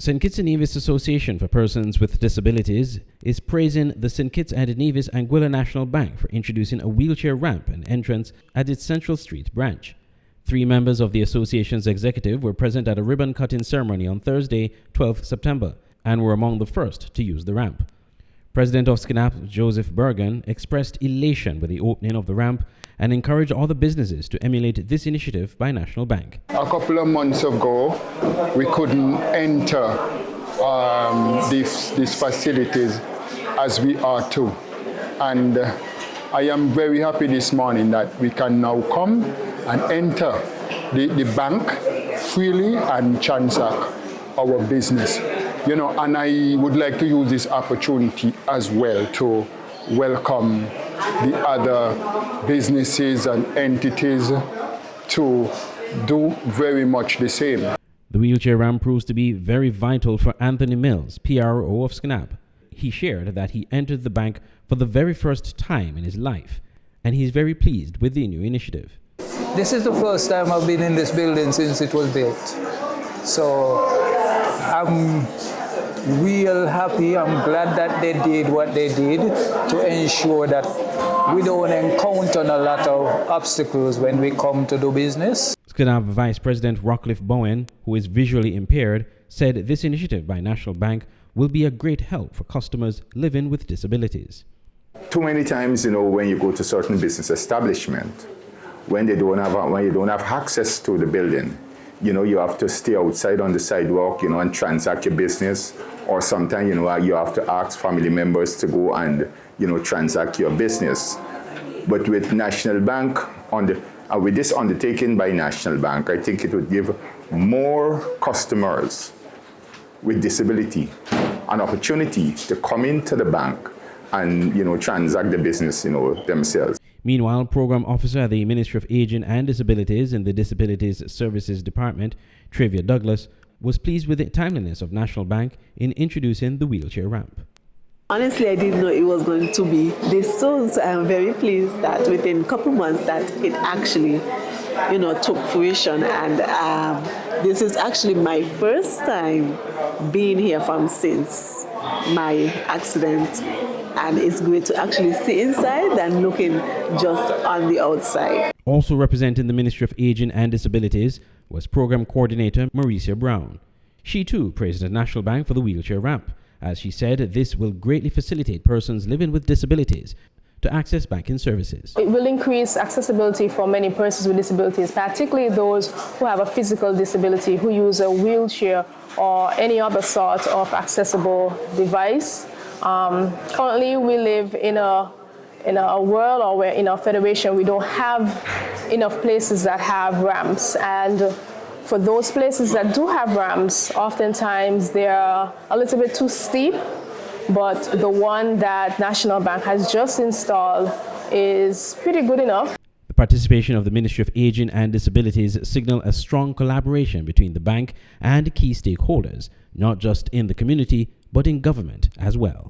St. Kitts and Nevis Association for Persons with Disabilities is praising the St. Kitts and Nevis Anguilla National Bank for introducing a wheelchair ramp and entrance at its Central Street branch. 3 members of the association's executive were present at a ribbon-cutting ceremony on Thursday, 12 September, and were among the first to use the ramp. President of SKNAPD Joseph Bergan expressed elation with the opening of the ramp and encouraged other businesses to emulate this initiative by National Bank. A couple of months ago, we couldn't enter these facilities as we are too. And I am very happy this morning that we can now come and enter the bank freely and transact our business. And I would like to use this opportunity as well to welcome the other businesses and entities to do very much the same. The wheelchair ramp proves to be very vital for Anthony Mills, PRO of SKNAP. He shared that he entered the bank for the very first time in his life, and he's very pleased with the new initiative. This is the first time I've been in this building since it was built. So I'm real happy. I'm glad that they did what they did to ensure that we don't encounter a lot of obstacles when we come to do business. SKNAP Vice President Rockcliffe Bowen, who is visually impaired, said this initiative by National Bank will be a great help for customers living with disabilities. Too many times, when you go to certain business establishment, when you don't have access to the building, you have to stay outside on the sidewalk, and transact your business. Or sometimes, you have to ask family members to go and, transact your business. But with National Bank, with this undertaking by National Bank, I think it would give more customers with disability an opportunity to come into the bank and, transact the business, themselves. Meanwhile, Program Officer at the Ministry of Aging and Disabilities in the Disabilities Services Department, Trevia Douglas, was pleased with the timeliness of National Bank in introducing the wheelchair ramp. Honestly, I didn't know it was going to be this soon, so I'm very pleased that within a couple months that it actually, took fruition. And this is actually my first time being here since my accident. And it's great to actually see inside than looking just on the outside. Also representing the Ministry of Aging and Disabilities was Program Coordinator Mauricia Brown. She too praised the National Bank for the wheelchair ramp, as she said this will greatly facilitate persons living with disabilities to access banking services. It will increase accessibility for many persons with disabilities, particularly those who have a physical disability, who use a wheelchair or any other sort of accessible device. Currently, we live in a world, or we're in a federation, we don't have enough places that have ramps. And for those places that do have ramps, oftentimes they're a little bit too steep, but the one that National Bank has just installed is pretty good enough. The participation of the Ministry of Aging and Disabilities signal a strong collaboration between the bank and key stakeholders, not just in the community, but in government as well.